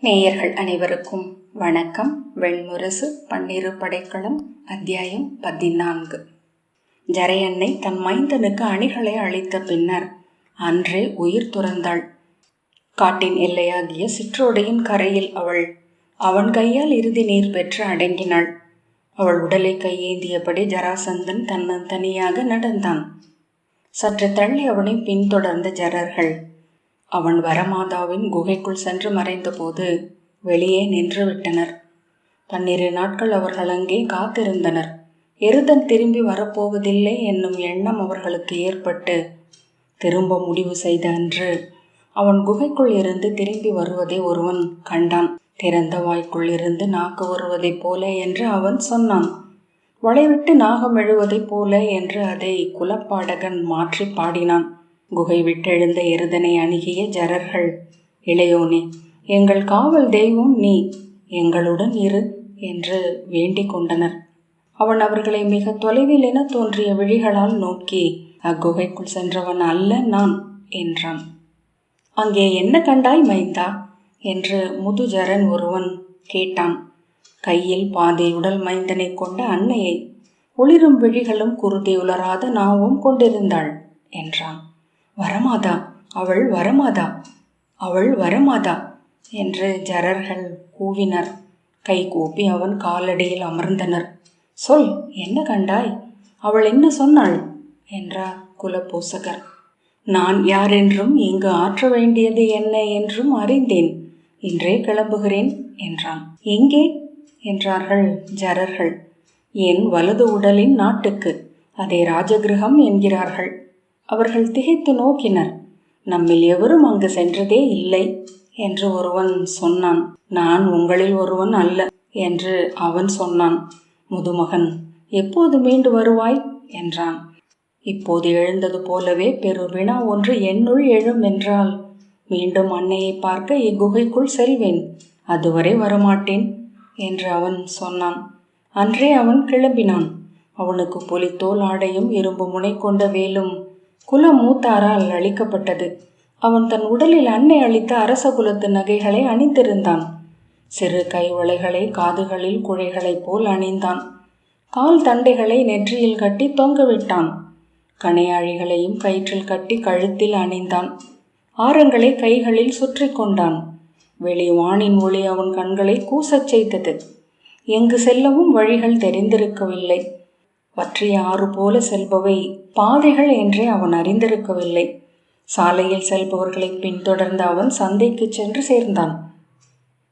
நேயர்கள் அனைவருக்கும் வணக்கம். வெண்முரசு பன்னிரு படைக்களம் அத்தியாயம் 14. ஜரையன்னை தன் மைந்தனுக்கு அணிகளை அளித்த பின்னர் அன்றே உயிர் துறந்தாள். காட்டின் எல்லையாகிய சிற்றோடையின் கரையில் அவன் கையால் இறுதி நீர் பெற்று அடங்கினாள். அவள் உடலை கையேந்தியபடி ஜராசந்தன் தனியாக நடந்தான். சற்று தள்ளி அவனை பின்தொடர்ந்த ஜரர்கள் அவன் வரமாதாவின் குகைக்குள் சென்று மறைந்த போது வெளியே நின்று விட்டனர். 12 நாட்கள் அவர்கள் அங்கே காத்திருந்தனர். எருதன் திரும்பி வரப்போவதில்லை என்னும் எண்ணம் அவர்களுக்கு ஏற்பட்டு திரும்ப முடிவு செய்த அன்று அவன் குகைக்குள் இருந்து திரும்பி வருவதை ஒருவன் கண்டான். திறந்த வாய்க்குள் இருந்து நாக்கு வருவதைப் போல என்று அவன் சொன்னான். வளைவிட்டு நாகம் எழுவதைப் போல என்று அதை குலப்பாடகன் மாற்றி பாடினான். குகை விட்டெழுந்த எருதனை அணுகிய ஜரர்கள், இளையோனே, எங்கள் காவல் தெய்வம் நீ, எங்களுடன் இரு என்று வேண்டிக் கொண்டனர். அவன் அவர்களை மிக தொலைவில் என தோன்றிய விழிகளால் நோக்கி, அக்குகைக்குள் சென்றவன் அல்ல நான் என்றான். அங்கே என்ன கண்டாய் மைந்தா என்று முதுஜரன் ஒருவன் கேட்டான். கையில் பாதி உடல் மைந்தனை கொண்ட அன்னையை, ஒளிரும் விழிகளும் குருதி உலராத நாவும் கொண்டிருந்தாள் என்றான். வரமாதா, அவள் வரமாதா, அவள் வரமாதா என்று ஜரர்கள் கூவினர். கை கூப்பி அவன் காலடியில் அமர்ந்தனர். சொல், என்ன கண்டாய்? அவள் என்ன சொன்னாள் என்றார் குலபூசகர். நான் யாரென்றும் இங்கு ஆற்ற வேண்டியது என்ன என்றும் அறிந்தேன். இன்றே கிளம்புகிறேன் என்றான். எங்கே என்றார்கள் ஜரர்கள். என் வலது உடலின் நாட்டுக்கு, அதை ராஜகிருகம் என்கிறார்கள். அவர்கள் திகைத்து நோக்கினர். நம்மில் எவரும் அங்கு சென்றதே இல்லை என்று ஒருவன் சொன்னான். நான் உங்களில் ஒருவன் அல்ல என்று அவன் சொன்னான். முதுமகன், எப்போது மீண்டு வருவாய் என்றான். இப்போது எழுந்தது போலவே பெருவினா ஒன்று என்னுள் எழும் என்றால் மீண்டும் அன்னையை பார்க்க இக்குகைக்குள் செல்வேன். அதுவரை வரமாட்டேன் என்று அவன் சொன்னான். அன்றே அவன் கிளம்பினான். அவனுக்கு புலித்தோல் ஆடையும் இரும்பு முனை கொண்ட வேலும் குல மூத்தாரால் அளிக்கப்பட்டது. அவன் தன் உடலில் அன்னை அளித்த அரச குலத்து நகைகளை அணிந்திருந்தான். சிறு கைவளைகளை காதுகளில் குழைகளைப் போல் அணிந்தான். கால் தண்டைகளை நெற்றியில் கட்டி தொங்கவிட்டான். கணையாழிகளையும் கயிற்றில் கட்டி கழுத்தில் அணிந்தான். ஆரங்களை கைகளில் சுற்றி கொண்டான். வெளிவானின் ஒளி அவன் கண்களை கூசச் செய்தது. எங்கு செல்லவும் வழிகள் தெரிந்திருக்கவில்லை. வற்றிய ஆறு போல செல்பவை பாதைகள் என்றே அவன் அறிந்திருக்கவில்லை. சாலையில் செல்பவர்களை பின்தொடர்ந்து அவன் சந்தைக்கு சென்று சேர்ந்தான்.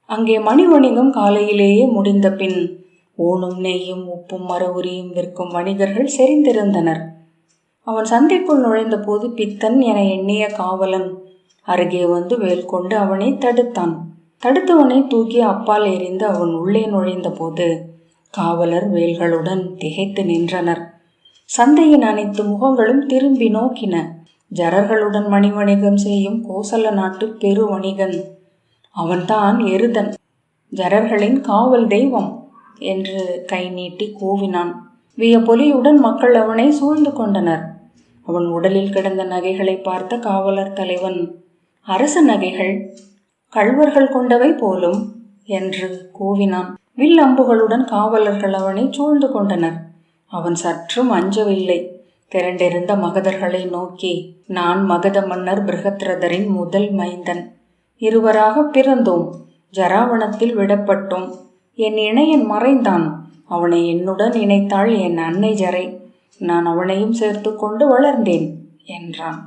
அங்கே மணி வணிகம் காலையிலேயே முடிந்த பின் ஊனும் நெய்யும் உப்பும் மரவுரியும் விற்கும் வணிகர்கள் செறிந்திருந்தனர். அவன் சந்தைக்குள் நுழைந்த போது பித்தன் என எண்ணிய காவலன் அருகே வந்து வேல் கொண்டு அவனை தடுத்தான். தடுத்தவனை தூக்கி அப்பால் எறிந்து அவன் உள்ளே நுழைந்த போது காவலர் வேல்களுடன் திகைத்து நின்றனர். சந்தையின் அனைத்து முகங்களும் திரும்பி நோக்கின. ஜரர்களுடன் மணி வணிகம் செய்யும் கோசல நாட்டு பெரு வணிகன், அவன்தான் எருதன், ஜரர்களின் காவல் தெய்வம் என்று கை நீட்டி கூவினான். வியப்பொலியுடன் மக்கள் அவனை சூழ்ந்து கொண்டனர். அவன் உடலில் கிடந்த நகைகளை பார்த்த காவலர் தலைவன், அரச நகைகள் கள்வர்கள் கொண்டவை போலும் என்று கூவினான். வில் அம்புகளுடன் காவலர்கள் அவனை சூழ்ந்து கொண்டனர். அவன் சற்றும் அஞ்சவில்லை. திரண்டிருந்த மகதர்களை நோக்கி, நான் மகத மன்னர் பிருகத்ரதரின் முதல் மைந்தன். இருவராக பிறந்தோம். ஜராவணத்தில் விடப்பட்டோம். என் இணையன் மறைந்தான். அவனை என்னுடன் இணைத்தாள் என் அன்னை ஜரை. நான் அவனையும் சேர்த்து கொண்டு வளர்ந்தேன் என்றான்.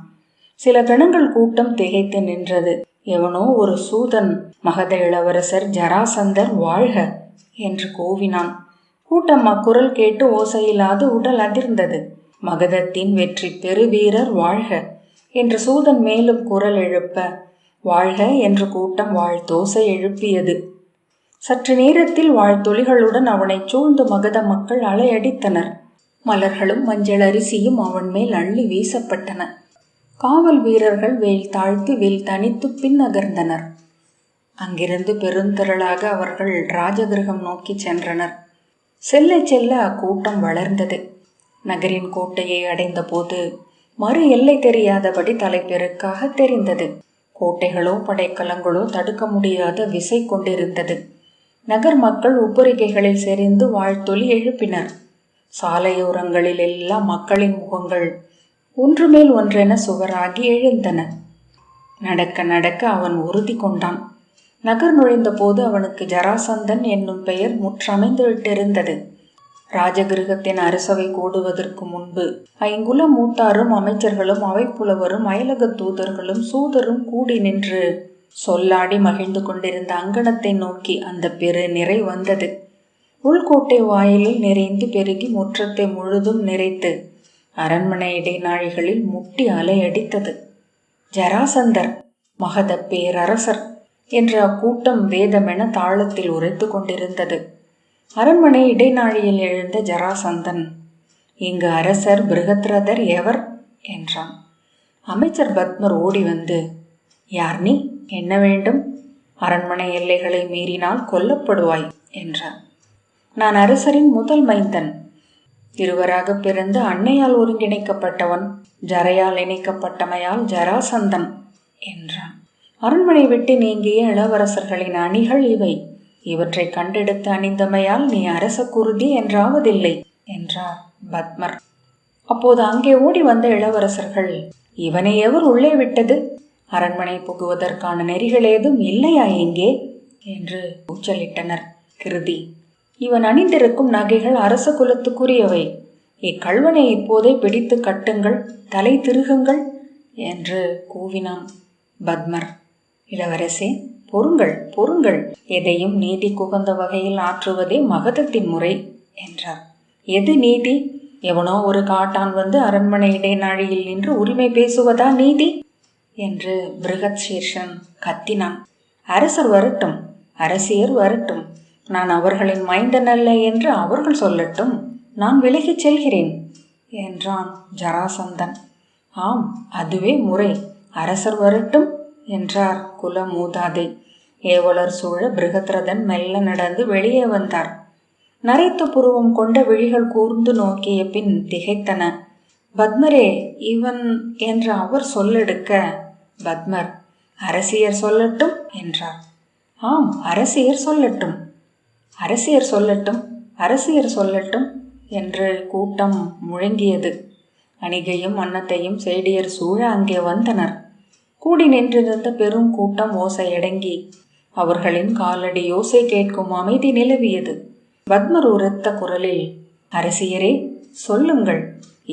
சில கணங்கள் கூட்டம் திகைத்து நின்றது. எவனோ ஒரு சூதன், மகத இளவரசர் ஜராசந்தர் வாழ்க என்று கூவினான். கூட்டம் அக்குரல் கேட்டு ஓசையில்லாது உடல் அதிர்ந்தது. மகதத்தின் வெற்றி பெருவீரர் வாழ்க என்று சூதன் மேலும் குரல் எழுப்ப, வாழ்க என்று கூட்டம் வாழ்த்தோசை எழுப்பியது. சற்று நேரத்தில் வாழ்த்தொலிகளுடன் அவனை சூழ்ந்து மகத மக்கள் அலையடித்தனர். மலர்களும் மஞ்சள் அரிசியும் அவன் மேல் அள்ளி வீசப்பட்டன. காவல் வீரர்கள் வேல் தாழ்த்தி வேல் தனித்து பின் நகர்ந்தனர். அங்கிருந்து பெருந்திரளாக அவர்கள் ராஜகிருகம் நோக்கி சென்றனர். செல்ல செல்ல அக்கூட்டம் வளர்ந்தது. நகரின் கோட்டையை அடைந்த போது மறு எல்லை தெரியாதபடி தலைப்பெருக்காக தெரிந்தது. கோட்டைகளோ படைக்கலங்களோ தடுக்க முடியாத விசை கொண்டிருந்தது. நகர் மக்கள் உப்பரிகைகளில் செறிந்து வாழ்த்தொலி எழுப்பினர். சாலையோரங்களில் எல்லாம் மக்களின் முகங்கள் ஒன்று மேல் ஒன்றென சுவராகி எழுந்தன. நடக்க நடக்க அவன் உறுதி கொண்டான். நகர் நுழைந்த போது அவனுக்கு ஜராசந்தன் என்னும் பெயர் முற்றமைந்து விட்டிருந்தது. ராஜகிருகத்தின் அரசவை கூடுவதற்கு முன்பு ஐங்குல மூத்தாரும் அமைச்சர்களும் அவைப்புலவரும் அயலக தூதர்களும் சூதரும் கூடி நின்று சொல்லாடி மகிழ்ந்து கொண்டிருந்த அங்கணத்தை நோக்கி அந்த பெரு நிறை வந்தது. உள்கோட்டை வாயிலில் நிறைந்து பெருகி முற்றத்தை முழுதும் நிறைத்து அரண்மனை இடைநாழிகளில் முட்டி அலையடித்தது. ஜராசந்தர், மகத பேரரசர் என்ற அக்கூட்டம் வேதமென தாளத்தில் உரைத்து கொண்டிருந்தது. அரண்மனை இடைநாழியில் எழுந்த ஜராசந்தன், இங்கு அரசர் பிருகத்ரதர் எவர் என்றான். அமைச்சர் பத்மர் ஓடி வந்து, யார் நீ, என்ன வேண்டும்? அரண்மனை எல்லைகளை மீறினால் கொல்லப்படுவாய் என்றார். நான் அரசரின் முதல் மைந்தன். இருவராக பிறந்து அன்னையால் ஒருங்கிணைக்கப்பட்டவன், ஜரையால் இணைக்கப்பட்டமையால் ஜராசந்தன் என்றான். அரண்மனை விட்டு நீங்கிய இளவரசர்களின் அணிகள் இவை. இவற்றை கண்டெடுத்து அணிந்தமையால் நீ அரச குருதி என்றாவதில்லை என்றார் பத்மர். அப்போது அங்கே ஓடி வந்த இளவரசர்கள், இவனை எவர் உள்ளே விட்டது? அரண்மனை புகுவதற்கான நெறிகள் ஏதும் இல்லையா எங்கே என்று கூச்சலிட்டனர். கிருதி, இவன் அணிந்திருக்கும் நகைகள் அரச குலத்துக்குரியவை. இக்கல்வனை இப்போதே பிடித்து கட்டுங்கள், தலை திருகுங்கள் என்று கூவினான் பத்மர். இளவரசே, பொறுங்கள் பொறுங்கள், எதையும் நீதி குகந்த வகையில் ஆற்றுவதே மகதத்தின் முறை என்றார். எது நீதி? எவனோ ஒரு காட்டான் வந்து அரண்மனை இடைநாழியில் நின்று உரிமை பேசுவதா நீதி என்று பிருகத் சீர்ஷன் கத்தினான். அரசர் வரட்டும், அரசியர் வரட்டும், நான் அவர்களின் மைந்தன் அல்ல என்று அவர்கள் சொல்லட்டும், நான் விலகிச் செல்கிறேன் என்றான் ஜராசந்தன். ஆம், அதுவே முறை, அரசர் வரட்டும் என்றார் குல மூதாதை. ஏவலர் சூழ பிருகத்ரதன் மெல்ல நடந்து வெளியே வந்தார். நரைத்த புருவம் கொண்ட விழிகள் கூர்ந்து நோக்கிய பின் திகைத்தன. பத்மரே, இவன் என்று அவர் சொல்லெடுக்க பத்மர், அரசியர் சொல்லட்டும் என்றார். ஆம், அரசியர் சொல்லட்டும், அரசியர் சொல்லட்டும், அரசியர் சொல்லட்டும் என்று கூட்டம் முழங்கியது. அணிகையும் அன்னத்தையும் சேடியர் சூழ அங்கே வந்தனர். கூடி நின்றிருந்த பெரும் கூட்டம் ஓசையடங்கி அவர்களின் காலடி யோசை கேட்கும் அமைதி நிலவியது. பத்மர் உரத்த குரலில், அரசியரே சொல்லுங்கள்,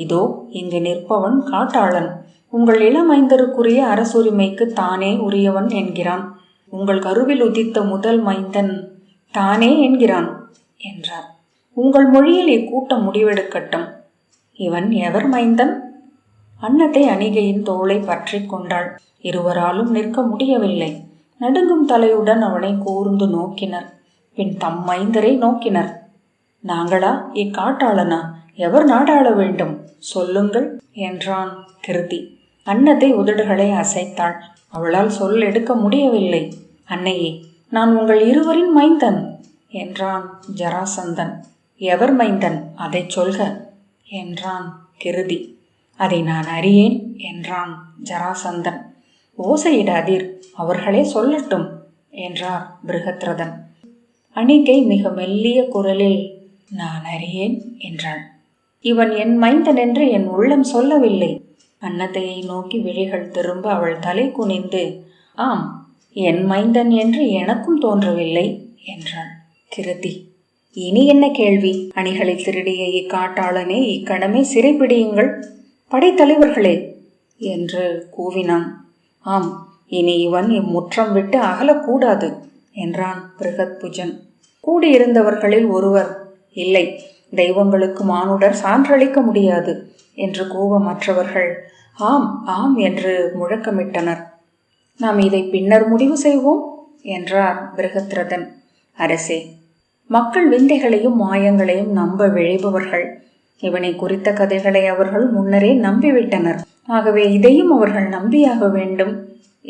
இதோ இங்கு நிற்பவன் காட்டாளன். உங்கள் இளமைந்தருக்குரிய அரசுரிமைக்கு தானே உரியவன் என்கிறான். உங்கள் கருவில் உதித்த முதல் மைந்தன் தானே என்கிறான் என்றார். உங்கள் மொழியில் இக்கூட்டம் முடிவெடுக்கட்டும். இவன் எவர் மைந்தன்? அன்னத்தை அணிகையின் தோளை பற்றி கொண்டாள். இருவராலும் நிற்க முடியவில்லை. நடுங்கும் தலையுடன் அவனை கூர்ந்து நோக்கினர். பின் தம் மைந்தரை நோக்கினர். நாங்களா, இக்காட்டாளனா? எவர் நாடாள வேண்டும் சொல்லுங்கள் என்றான் கிருதி. அன்னத்தை உதடுகளை அசைத்தாள். அவளால் சொல் எடுக்க முடியவில்லை. அன்னையே, நான் உங்கள் இருவரின் மைந்தன் என்றான் ஜராசந்தன். எவர் மைந்தன், அதை சொல்க என்றான் கிருதி. அதை நான் அறியேன் என்றான் ஜராசந்தன். ஓசையிடாதீர், அவர்களே சொல்லட்டும் என்றார் பிருகத்ரதன். அணிகை மிக மெல்லிய குரலில் நான் அறியேன் என்றாள். இவன் என் மைந்தன் என்று என் உள்ளம் சொல்லவில்லை. அன்னத்தையை நோக்கி விழிகள் திரும்ப அவள் தலை குனிந்து, ஆம், என் மைந்தன் என்று எனக்கும் தோன்றவில்லை என்றாள். கிருதி, இனி என்ன கேள்வி? அணிகளை திருடிய இக்காட்டாளனே இக்கணமே சிறைப்பிடியுங்கள், படைத்தலைவர்களே என்று கூவினான். ஆம், இனி இவன் இம்முற்றம் விட்டு அகலக்கூடாது என்றான் பிருகத்புஜன். கூடியிருந்தவர்களில் ஒருவர், இல்லை, தெய்வங்களுக்கு மானுடர் சான்றளிக்க முடியாது என்று கூவ மற்றவர்கள் ஆம் ஆம் என்று முழக்கமிட்டனர். நாம் இதை பின்னர் முடிவு செய்வோம் என்றார் பிருகத்ரதன். அரசே, மக்கள் விந்தைகளையும் மாயங்களையும் நம்ப விழைபவர்கள். இவனை குறித்த கதைகளை அவர்கள் முன்னரே நம்பிவிட்டனர். ஆகவே இதையும் அவர்கள் நம்பியாக வேண்டும்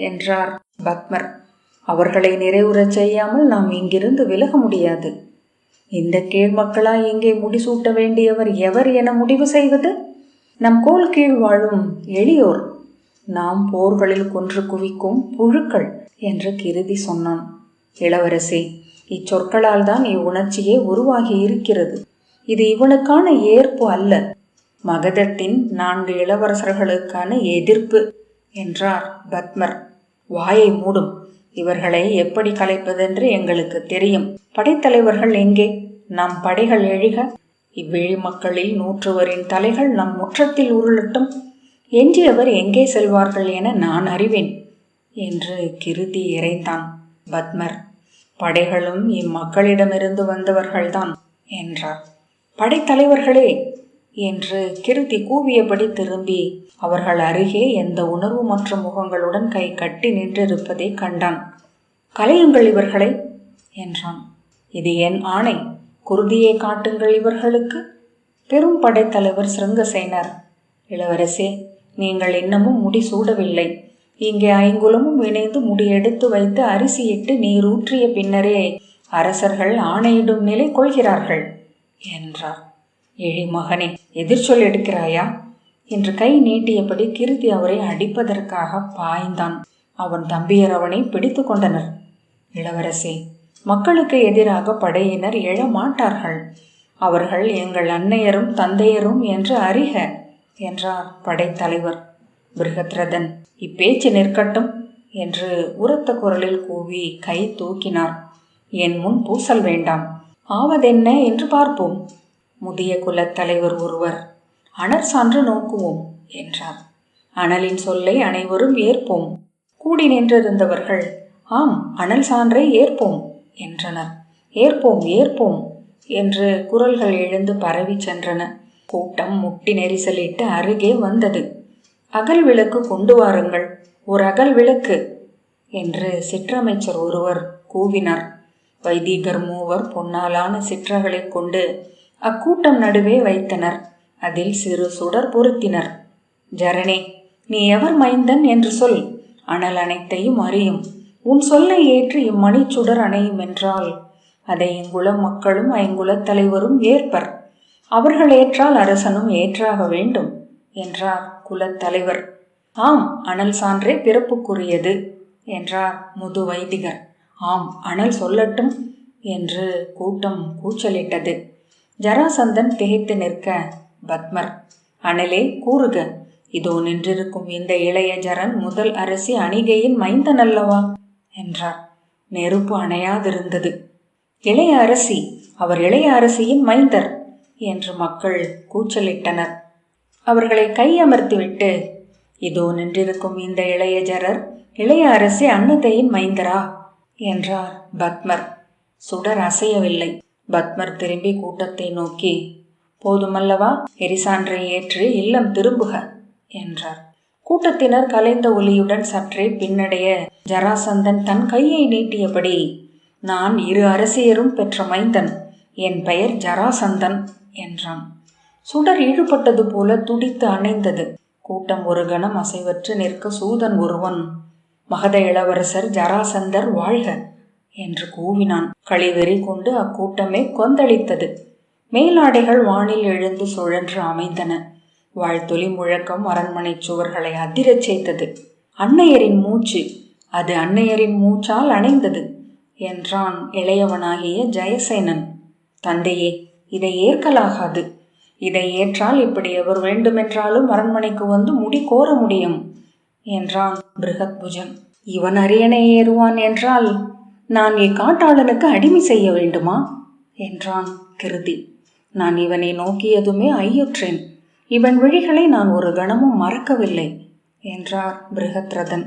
என்றார் பத்மர். அவர்களை நிறைவுறச் செய்யாமல் நாம் இங்கிருந்து விலக முடியாது. இந்த கீழ் மக்களாய் இங்கே முடிசூட்ட வேண்டியவர் எவர் என முடிவு செய்வது? நம் கோல் கீழ் வாழும் எளியோர். நாம் போர்களில் கொன்று குவிக்கும் புழுக்கள் என்று கிருதி சொன்னான். இளவரசே, இச்சொற்களால் தான் இவ்வுணர்ச்சியே உருவாகி இருக்கிறது. இது இவனுக்கான ஏற்பு அல்ல, மகதத்தின் 4 இளவரசர்களுக்கான எதிர்ப்பு என்றார் பத்மர். வாயை மூடும். இவர்களை எப்படி கலைப்பதென்று எங்களுக்கு தெரியும். படைத்தலைவர்கள் எங்கே? நம் படைகள் எழுக. இவ்விழி மக்களில் 100 தலைகள் நம் முற்றத்தில் உருளட்டும். எஞ்சியவர் எங்கே செல்வார்கள் என நான் அறிவேன் என்று கிருதி இறைந்தான். பத்மர், படைகளும் இம்மக்களிடமிருந்து வந்தவர்கள்தான் என்றார். படைத்தலைவர்களே என்று கிருதி கூவியபடி திரும்பி அவர்கள் அருகே எந்த உணர்வுமற்ற முகங்களுடன் கை கட்டி நின்றிருப்பதை கண்டான். கலையுங்கள் இவர்களை என்றான். இது என் ஆணை, குருதியை காட்டுங்கள் இவர்களுக்கு. பெரும் படைத்தலைவர் சிருங்கசேனர், இளவரசே, நீங்கள் இன்னமும் முடி சூடவில்லை. இங்கே 5 குலமும் இணைந்து முடியெடுத்து வைத்து அரிசியிட்டு நீர் ஊற்றிய பின்னரே அரசர்கள் ஆணையிடும் நிலை கொள்கிறார்கள் என்றார். எழிமகனே, எதிர்ச்சொல் எடுக்கிறாயா என்று கை நீட்டியபடி கிருதி அவரை அடிப்பதற்காக பாய்ந்தான். அவன் தம்பியர் அவனை பிடித்து கொண்டனர். இளவரசே, மக்களுக்கு எதிராக படையினர் எழமாட்டார்கள். அவர்கள் எங்கள் அன்னையரும் தந்தையரும் என்று அறிக என்றார் படைத்தலைவர். பிருகத்ரதன், இப்பேச்சு நிற்கட்டும் என்று உரத்த குரலில் கூவி கை தூக்கினார். என் முன் பூசல் வேண்டாம், ஆவதென்ன என்று பார்ப்போம். முதிய குலத்தலைவர் ஒருவர், அனற் சான்று நோக்குவோம் என்றார். அனலின் சொல்லை அனைவரும் ஏற்போம். கூடி நின்றிருந்தவர்கள், ஆம், அனல் சான்றை ஏற்போம் என்றனர். ஏற்போம் ஏற்போம் என்று குரல்கள் எழுந்து பரவி சென்றன. கூட்டம் முட்டி நெரிசலிட்டு அருகே வந்தது. அகல் விளக்கு கொண்டு வாருங்கள், ஒரு அகல் விளக்கு என்று சிற்றமைச்சர் ஒருவர் கூவினார். வைதிகர் 3 பொன்னாலான சிற்றகளை கொண்டு அக்கூட்டம் நடுவே வைத்தனர். அதில் சிறு சுடர் பொருத்தினர். ஜரனே, நீ எவர் மைந்தன் என்று சொல், அனல் அனைத்தையும் அறியும். உன் சொல்லை ஏற்று இம்மணிச்சுடர் அணையும் என்றால் அதை இங்குல மக்களும் 5 தலைவரும் ஏற்பர். அவர்கள் ஏற்றால் அரசனும் ஏற்றாக வேண்டும் என்றார் குலத்தலைவர். ஆம், அனல் சான்றே பிறப்புக்குரியது என்றார் முது வைதிகர். ஆம், அனல் சொல்லட்டும் என்று கூட்டம் கூச்சலிட்டது. ஜராசந்தன் திகைத்து நிற்க, பத்மர், அனலே கூறுக, இதோ நின்றிருக்கும் இந்த இளைய ஜரன் முதல் அரசி அணிகையின் மைந்தன் அல்லவா என்றார். நெருப்பு அணையாதிருந்தது. இளைய அரசி, அவர் இளைய அரசியின் மைந்தர் என்று மக்கள் கூச்சலிட்டனர். அவர்களை கையமர்த்திவிட்டு, இதோ நின்றிருக்கும் இந்த இளைய ஜரர் இளைய அரசி அன்னதையின் மைந்தரா என்றார் பத்மர். சுடர் அசையவில்லை. பத்மர் திரும்பி கூட்டத்தை நோக்கி, போதுமல்லவா, எரிசான்றை ஏற்று இல்லம் திரும்புக என்றார். கூட்டத்தினர் கலைந்த ஒலியுடன் சற்றே பின்னடைய ஜராசந்தன் தன் கையை நீட்டியபடி, நான் 2 அரசியரும் பெற்ற மைந்தன், என் பெயர் ஜராசந்தன் என்றான். சுடர் இழுபட்டது போல துடித்து அணைந்தது. கூட்டம் ஒரு கணம் அசைவற்று நிற்க சூதன் ஒருவன், மகத இளவரசர் ஜராசந்தர் வாழ்க என்று கூவினான். களிவெறி கொண்டு அக்கூட்டமே கொந்தளித்தது. மேலாடைகள் வானில் எழுந்து சுழன்று அமைந்தன. வாழ்த்தொலி முழக்கம் அரண்மனை சுவர்களை அதிரச் செய்தது. அன்னையரின் மூச்சு, அது அன்னையரின் மூச்சால் அணைந்தது என்றான் இளையவனாகிய ஜெயசேனன். தந்தையே, இதை ஏற்கலாகாது. இதை ஏற்றால் இப்படி எவர் வேண்டுமென்றாலும் அரண்மனைக்கு வந்து முடி கோர முடியும் என்றான் பிருகத்புஜன். இவன் அரியணை ஏறுவான் என்றால் நான் இக்காட்டாளனுக்கு அடிமை செய்ய வேண்டுமா என்றான் கிருதி. நான் இவனை நோக்கியதுமே ஐயுற்றேன். இவன் விழிகளை நான் ஒரு கணமும் மறக்கவில்லை என்றார் பிருகத்ரதன்.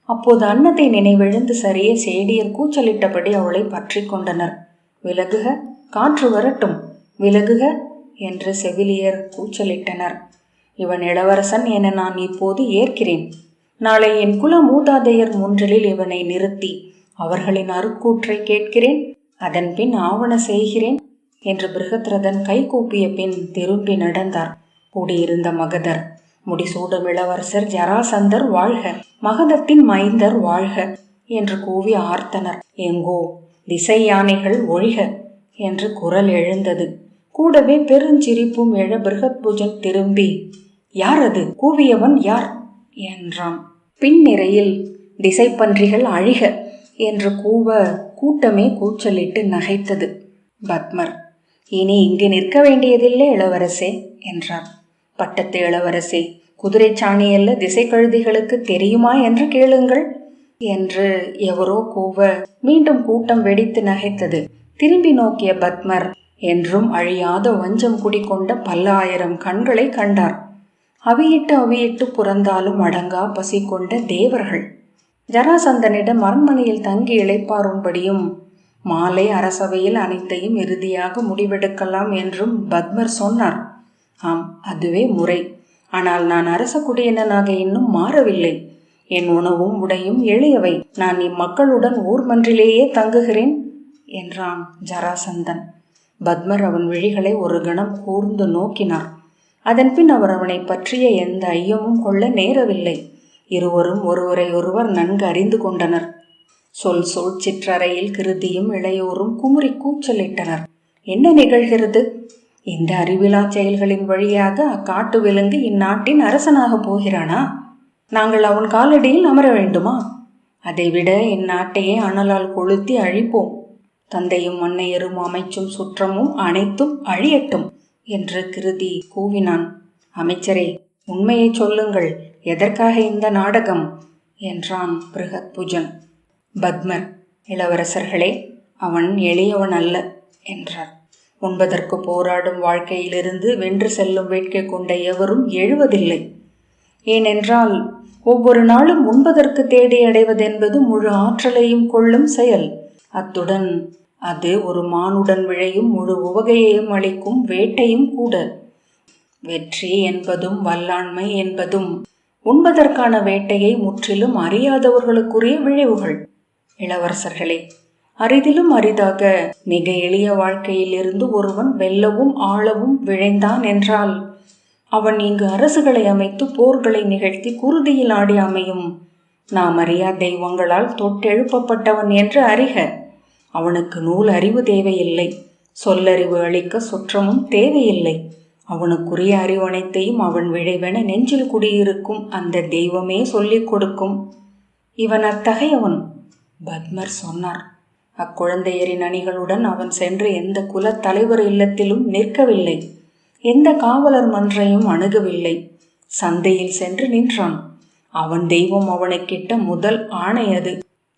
அப்போது அன்னத்தை நினைவெழுந்து சரிய சேடியர் கூச்சலிட்டபடி அவளை பற்றி கொண்டனர். விலகுக, காற்று வரட்டும், விலகுக என்று செவிலியர் கூச்சலிட்டனர். இவன் இளவரசன் என நான் இப்போது ஏற்கிறேன். நாளை என் குல மூதாதையர் முன்றிலில் இவனை நிறுத்தி அவர்களின் அருக்கூற்றை கேட்கிறேன். அதன் பின் ஆவண செய்கிறேன் என்று பிருகத்ரதன் கை கூப்பிய பின் திரும்பி நடந்தார். கூடியிருந்த மகதர், முடிசூடும் இளவரசர் ஜராசந்தர் வாழ்க, மகதத்தின் மைந்தர் வாழ்க என்று கூவி ஆர்த்தனர். எங்கோ திசை யானைகள் ஒழிக என்று குரல் எழுந்தது. கூடவே பெருஞ்சிரிப்பும் எழ பிருகத்புஜன் திரும்பி, யார் அது? கூவியவன் யார் என்றான். பின்னிரையில் திசைப்பன்றிகள் அழிக என்று கூவ கூட்டமே கூச்சலிட்டு நகைத்தது. பத்மர், இனி இங்கு நிற்க வேண்டியதில்லை இளவரசே என்றார். பட்டத்து இளவரசே, குதிரை சாணியல்ல திசை கழுதிகளுக்கு தெரியுமா என்று கேளுங்கள் என்று எவரோ கூவ மீண்டும் கூட்டம் வெடித்து நகைத்தது. திரும்பி நோக்கிய பத்மர் என்றும் அழியாத வஞ்சம் குடிகொண்ட பல்லாயிரம் கண்களை கண்டார். அவியிட்டு அவியிட்டு புறந்தாலும் அடங்கா பசி கொண்ட தேவர்கள். ஜராசந்தனிடம் அரண்மனையில் தங்கி இளைப்பாறும்படியும் மாலை அரசவையில் அனைத்தையும் இறுதியாக முடிவெடுக்கலாம் என்றும் பத்மர் சொன்னார். ஆம், அதுவே முறை. ஆனால் நான் அரச குடியினனாக இன்னும் மாறவில்லை. என் உணவும் உடையும் எளியவை. நான் இம்மக்களுடன் ஊர் மன்றிலேயே தங்குகிறேன் என்றான் ஜராசந்தன். பத்மர் அவன் விழிகளை ஒரு கணம் கூர்ந்து நோக்கினார். அதன்பின் அவர் அவனை பற்றிய எந்த ஐயமும் கொள்ள நேரவில்லை. இருவரும் ஒருவரை ஒருவர் நன்கு அறிந்து கொண்டனர். சொல் சிற்றறையில் கிருதியும் இளையோரும் குமுறி கூச்சலிட்டனர். என்ன நிகழ்கிறது? இந்த அறிவிலா செயல்களின் வழியாக அக்காட்டு விலங்கு இந்நாட்டின் அரசனாக போகிறானா? நாங்கள் அவன் காலடியில் அமர வேண்டுமா? அதைவிட இந்நாட்டையே அனலால் கொளுத்தி அழிப்போம். தந்தையும் அன்னையரும் அமைச்சும் சுற்றமும் அனைத்தும் அழியட்டும் என்று கிருதி கூவினான். அமைச்சரே, உண்மையை சொல்லுங்கள். எதற்காக இந்த நாடகம் என்றான் பிருகத்புஜன். பத்மர், இளவரசர்களே, அவன் எளியவன் அல்ல என்றார். உண்பதற்கு போராடும் வாழ்க்கையிலிருந்து வென்று செல்லும் வேட்கை கொண்ட எவரும் எழுவதில்லை. ஏனென்றால் ஒவ்வொரு நாளும் உண்பதற்கு தேடி அடைவதென்பது முழு ஆற்றலையும் கொள்ளும் செயல். அத்துடன் அது ஒரு மானுடன் விழையும் முழு உவகையையும் அளிக்கும் வேட்டையும் கூட. வெற்றி என்பதும் வல்லாண்மை என்பதும் உண்பதற்கான வேட்டையை முற்றிலும் அறியாதவர்களுக்குரிய விளைவுகள். இளவரசர்களே, அரிதிலும் அரிதாக மிக எளிய வாழ்க்கையில் இருந்து ஒருவன் வெல்லவும் ஆளவும் விழைந்தான் என்றால் அவன் இங்கு அரசுகளை அமைத்து போர்களை நிகழ்த்தி குருதியில் ஆடி அமையும் நாம் அறியா தெய்வங்களால் தொட்டெழுப்பப்பட்டவன் என்று அறிக. அவனுக்கு நூல் அறிவு தேவையில்லை, சொல்லறிவு அளிக்க சுற்றமும் தேவையில்லை. அவனுக்குரிய அறிவனைத்தையும் அவன் விழைவென நெஞ்சில் குடியிருக்கும் அந்த தெய்வமே சொல்லிக் கொடுக்கும். இவன் அத்தகையவன். பத்மர் சொன்னார். அக்குழந்தையரின் அணிகளுடன் அவன் சென்று எந்த குலத் தலைவர் இல்லத்திலும் நிற்கவில்லை, எந்த காவலர் மன்றையும் அணுகவில்லை. சந்தையில் சென்று நின்றான். அவன் தெய்வம் அவனுக்கிட்ட முதல் ஆணை அது.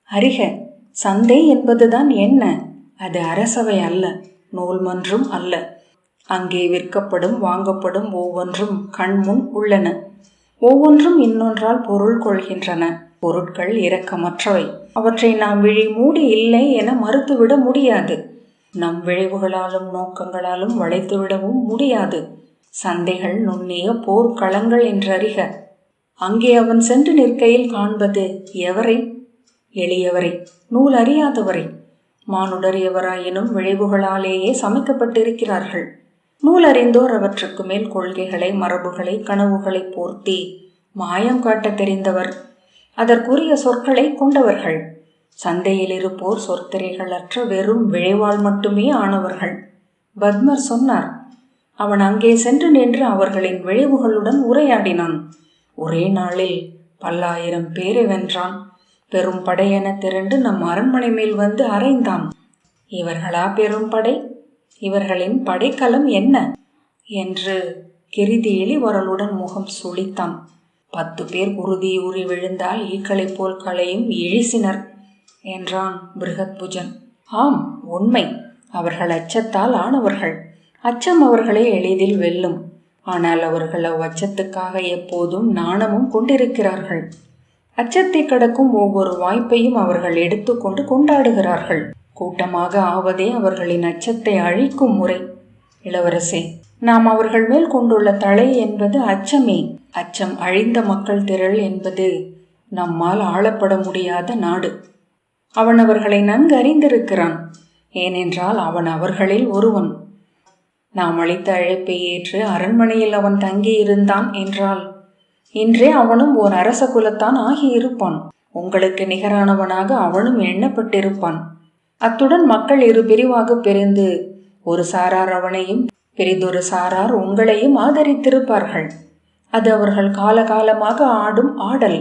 அறிக, சந்தை என்பதுதான் என்ன? அது அரசவை அல்ல, நூல்மன்றும் அல்ல. அங்கே விற்கப்படும் வாங்கப்படும் ஒவ்வொன்றும் கண்முன் உள்ளன. ஒவ்வொன்றும் இன்னொன்றால் பொருள் கொள்கின்றன. பொருட்கள் இரக்கமற்றவை. அவற்றை நாம் விழி மூடி இல்லை என மறுத்துவிட முடியாது. நம் விளைவுகளாலும் நோக்கங்களாலும் வளைத்துவிடவும் முடியாது. சந்தைகள் நுண்ணிய போர்க்களங்கள் என்றறிக. அங்கே அவன் சென்று நிற்கையில் காண்பது எவரை? எளியவரை, நூல் அறியாதவரை. மானுடர் எவராயினும் விளைவுகளாலேயே சமைக்கப்பட்டிருக்கிறார்கள். நூல் அறிந்தோர் அவற்றுக்கு மேல் கொள்கைகளை, மரபுகளை, கனவுகளை போர்த்தி மாயம் காட்ட தெரிந்தவர். அதற்குரிய சொற்களை கொண்டவர்கள். சந்தையில் இருப்போர் சொற்திரைகளற்ற வெறும் விளைவால் மட்டுமே ஆனவர்கள். பத்மர் சொன்னார். அவன் அங்கே சென்று நின்று அவர்களின் விளைவுகளுடன் உரையாடினான். ஒரே நாளில் பல்லாயிரம் பேரை வென்றான். பெரும் படையென திரண்டு நம் அரண்மனை மேல் வந்து அறைந்தான். இவர்களா பெரும் படை? இவர்களின் படைக்கலம் என்ன என்று கிருதி எலிவரலுடன் முகம் சுளித்தான். 10 பேர் குருதியூறி விழுந்தால் ஈக்களை போல் களையும் இழிசினர் என்றான் பிருகத்புஜன். ஆம், உண்மை. அவர்கள் அச்சத்தால் ஆனவர்கள். அச்சம் அவர்களை எளிதில் வெல்லும். ஆனால் அவர்கள் அவ்வச்சத்துக்காக எப்போதும் நாணமும் கொண்டிருக்கிறார்கள். அச்சத்தை கடக்கும் ஒவ்வொரு வாய்ப்பையும் அவர்கள் எடுத்துக்கொண்டு கொண்டாடுகிறார்கள். கூட்டமாக ஆவதே அவர்களின் அச்சத்தை அழிக்கும் முறை. இளவரசே, நாம் அவர்கள் மேல் கொண்டுள்ள தலை என்பது அச்சமே. அச்சம் அழிந்த மக்கள் திரள் என்பது நம்மால் ஆளப்பட முடியாத நாடு. அவன் அவர்களை நன்கு அறிந்திருக்கிறான். ஏனென்றால் அவன் அவர்களில் ஒருவன். நாம் அளித்த அழைப்பை ஏற்று அரண்மனையில் அவன் தங்கியிருந்தான் என்றால் இன்றே அவனும் ஓர் அரச குலத்தான் ஆகியிருப்பான். உங்களுக்கு நிகரானவனாக அவனும் எண்ணப்பட்டிருப்பான். அத்துடன் மக்கள் இரு பிரிவாக பிரிந்து ஒரு சாரார் அவனையும் பெரிதொரு சாரார் உங்களையும் ஆதரித்திருப்பார்கள். அது அவர்கள் காலகாலமாக ஆடும் ஆடல்,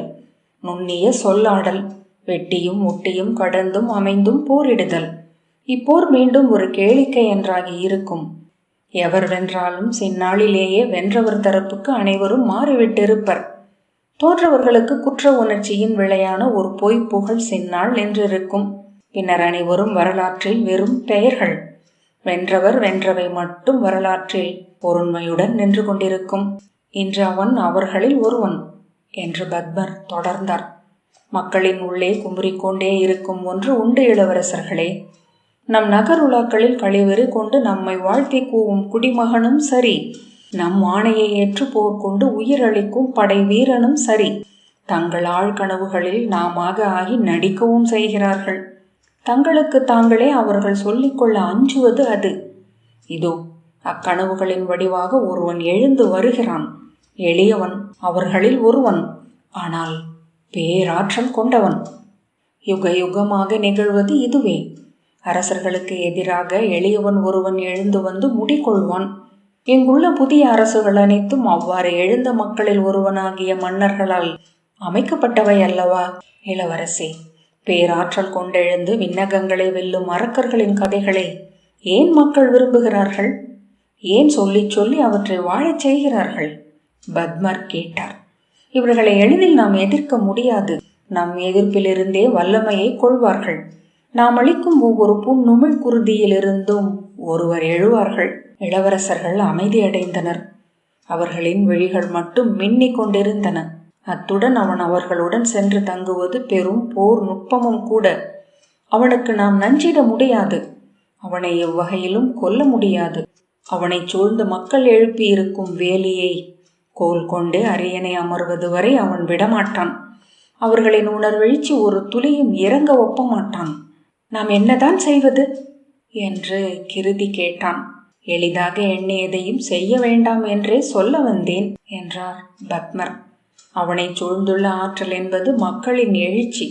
நுண்ணிய சொல்லாடல், வெட்டியும் முட்டியும் கடந்தும் அமைந்தும் போரிடுதல். இப்போர் மீண்டும் ஒரு கேளிக்கை என்றாகி இருக்கும். எவர் வென்றாலும் சின்னாளிலேயே வென்றவர் தரப்புக்கு அனைவரும் மாறிவிட்டிருப்பர். தோற்றவர்களுக்கு குற்ற உணர்ச்சியின் விளையான ஒரு பொய் புகழ் சின்னாள் என்றிருக்கும். பின்னர் அனைவரும் வரலாற்றில் வெறும் பெயர்கள். வென்றவர் வென்றவை மட்டும் வரலாற்றில் பொருண்மையுடன் நின்று கொண்டிருக்கும். இன்று அவன் அவர்களில் ஒருவன் என்று பத்மர் தொடர்ந்தார். மக்களின் உள்ளே குமுறிக்கொண்டே இருக்கும் ஒன்று உண்டு இளவரசர்களே. நம் நகருலாக்களில் கழிவெறி கொண்டு நம்மை வாழ்த்தி கூவும் குடிமகனும் சரி, நம் ஆணையை ஏற்று போர் கொண்டு உயிரளிக்கும் படை வீரனும் சரி, தங்கள் ஆழ்கனவுகளில் நாமாக ஆகி நடிக்கவும் செய்கிறார்கள். தங்களுக்கு தாங்களே அவர்கள் சொல்லிக்கொள்ள அஞ்சுவது அது. இதோ அக்கனவுகளின் வடிவாக ஒருவன் எழுந்து வருகிறான். எளியவன், அவர்களில் ஒருவன், ஆனால் பேராற்றல் கொண்டவன். யுக யுகமாக நிகழ்வது இதுவே. அரசர்களுக்கு எதிராக எளியவன் ஒருவன் எழுந்து வந்து முடிகொள்வான். இங்குள்ள புதிய அரசுகள் அனைத்தும் அவ்வாறு எழுந்த மக்களில் ஒருவனாகிய மன்னர்களால் அமைக்கப்பட்டவை அல்லவா இளவரசே? பேராற்றல் கொண்டெழுந்து விண்ணகங்களை வெல்லும் அரக்கர்களின் கதைகளை ஏன் மக்கள் விரும்புகிறார்கள்? ஏன் சொல்லி சொல்லி அவற்றை வாழச் செய்கிறார்கள்? பத்மர் கேட்டார். இவர்களை எளிதில் நாம் எதிர்க்க முடியாது. நம் எதிர்ப்பிலிருந்தே வல்லமையை கொள்வார்கள். நாம் அளிக்கும் ஒவ்வொரு புன்னுமிழ் குருதியிலிருந்தும் ஒருவர் எழுவார்கள். இளவரசர்கள் அமைதியடைந்தனர். அவர்களின் விழிகள் மட்டும் மின்னிக் கொண்டிருந்தன. அத்துடன் அவன் அவர்களுடன் சென்று தங்குவது பெரும் போர் நுட்பமும் கூட. அவனுக்கு நாம் நஞ்சிட முடியாது. அவனை எவ்வகையிலும் கொல்ல முடியாது. அவனை சூழ்ந்து மக்கள் எழுப்பி இருக்கும் வேலியை கோல் கொண்டு அரியணை அமர்வது வரை அவன் விடமாட்டான். அவர்களின் உணர்வெழுச்சி ஒரு துளியும் இறங்க ஒப்ப மாட்டான். நாம் என்னதான் செய்வது என்று கிருதி கேட்டான். எளிதாக எண்ணியதையும் செய்ய வேண்டாம் என்றே சொல்ல வந்தேன் என்றார் பத்மர். அவனை சூழ்ந்துள்ள ஆற்றல் என்பது மக்களின் எழுச்சி.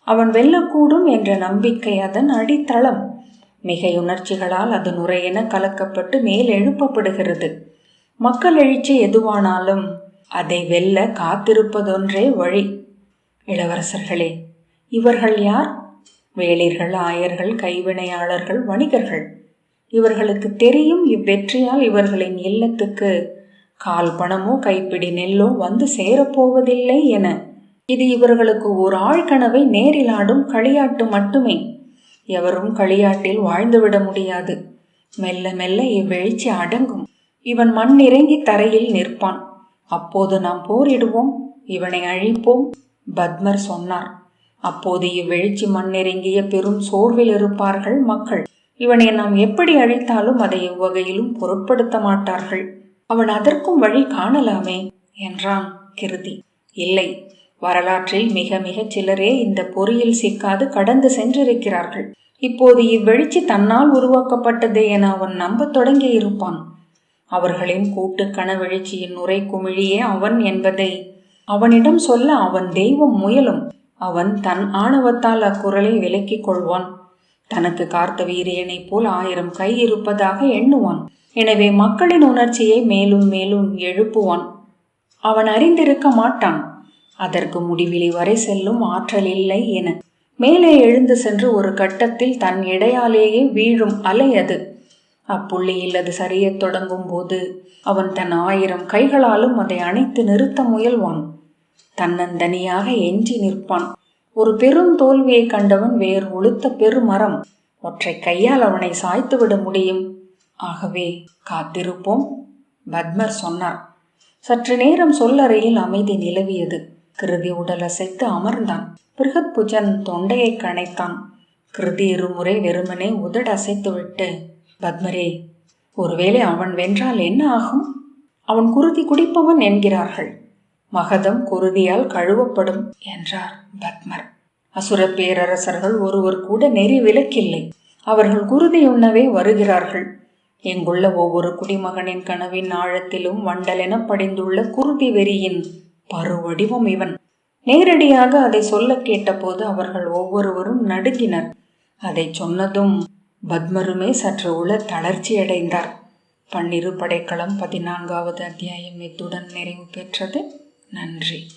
அவன் வெல்லக்கூடும் என்ற நம்பிக்கை அதன் அடித்தளம். மிகையுணர்ச்சிகளால் அது நுரையென கலக்கப்பட்டு மேல் எழுப்பப்படுகிறது. மக்கள் எழுச்சி எதுவானாலும் அதை வெல்ல காத்திருப்பதொன்றே வழி. இளவரசர்களே, இவர்கள் யார்? வேளிர்கள், ஆயர்கள், கைவினையாளர்கள், வணிகர்கள். இவர்களுக்கு தெரியும் இவ்வெற்றியால் இவர்களின் இல்லத்துக்கு கால் பணமோ கைப்பிடி நெல்லோ வந்து சேரப்போவதில்லை என. இது இவர்களுக்கு ஓர் ஆழ்கனவை நேரிலாடும் களியாட்டு மட்டுமே. எவரும் களியாட்டில் வாழ்ந்துவிட முடியாது. மெல்ல மெல்ல இவ்வெழுச்சி அடங்கும். இவன் மண் இறங்கி தரையில் நிற்பான். அப்போது நாம் போரிடுவோம், இவனை அழிப்போம். பத்மர் சொன்னார். அப்போது இவ்வெழுச்சி மண்ணிறங்கிய பெரும் சோர்வில் இருப்பார்கள் மக்கள். இவனை நாம் எப்படி அழித்தாலும் அதை எவ்வகையிலும் பொருட்படுத்த மாட்டார்கள். அவன் அதற்கும் வழி காணலாமே என்றான் கிருதி. இல்லை, வரலாற்றில் மிக மிகச் சிலரே இந்த பொறியில் சிக்காது கடந்து சென்றிருக்கிறார்கள். இப்போது இவ்வெழுச்சி தன்னால் உருவாக்கப்பட்டதே என அவன் நம்பத் தொடங்கி இருப்பான். அவர்களின் கூட்டு கனவெழுச்சியின் உரை குமிழியே அவன் என்பதை அவனிடம் சொல்ல அவன் தெய்வம் முயலும். அவன் தன் ஆணவத்தால் அக்குரலை விலக்கிக் கொள்வான். தனக்கு கார்த்த வீரியனை போல் 1000 கை இருப்பதாக எண்ணுவான். எனவே மக்களின் உணர்ச்சியை மேலும் மேலும் எழுப்புவான். அவன் அறிந்திருக்க மாட்டான் அதற்கு முடிவிலி வரை செல்லும் ஆற்றல் இல்லை என. மேலே எழுந்து சென்று ஒரு கட்டத்தில் தன் இடையாலேயே வீழும் அலை அது. அப்புள்ளியில் அது சரியத் தொடங்கும் போது அவன் தன் 1000 கைகளாலும் அதை அணைத்து நிறுத்த முயல்வான். தன்னந்தனியாக எஞ்சி நிற்பான். ஒரு பெரும் தோல்வியை கண்டவன் வேறு உளுத்த பெருமரம். ஒற்றை கையால் அவனை சாய்த்துவிட முடியும். ஆகவே காத்திருப்போம், பத்மர் சொன்னார். சற்று நேரம் சொல்லறையில் அமைதி நிலவியது. கிருதி உடல் அசைத்து அமர்ந்தான். பிருகத்புஜன் தொண்டையை கனைத்தான். கிருதி இருமுறை வெறுமனே உதடு அசைத்துவிட்டு, பத்மரே, ஒருவேளை அவன் வென்றால் என்ன ஆகும்? அவன் குருதி குடிப்பவன் என்கிறார்கள். மகதம் குருதியால் கழுவப்படும் என்றார் பத்மர். அசுர பேரரசர்கள் ஒருவர் கூட நெறி விலக்கில்லை. அவர்கள் குருதி உண்ணவே வருகிறார்கள். எங்குள்ள ஒவ்வொரு குடிமகனின் கனவின் ஆழத்திலும் வண்டலென படிந்துள்ள குருதி வெறியின் பருவடிவம் இவன். நேரடியாக அதை சொல்ல கேட்டபோது அவர்கள் ஒவ்வொருவரும் நடுங்கினர். அதை சொன்னதும் பத்மருமே சற்று உள தளர்ச்சி அடைந்தார். பன்னிரு படைக்களம் 14வது அத்தியாயம் இத்துடன் நிறைவு பெற்றது. நன்றி.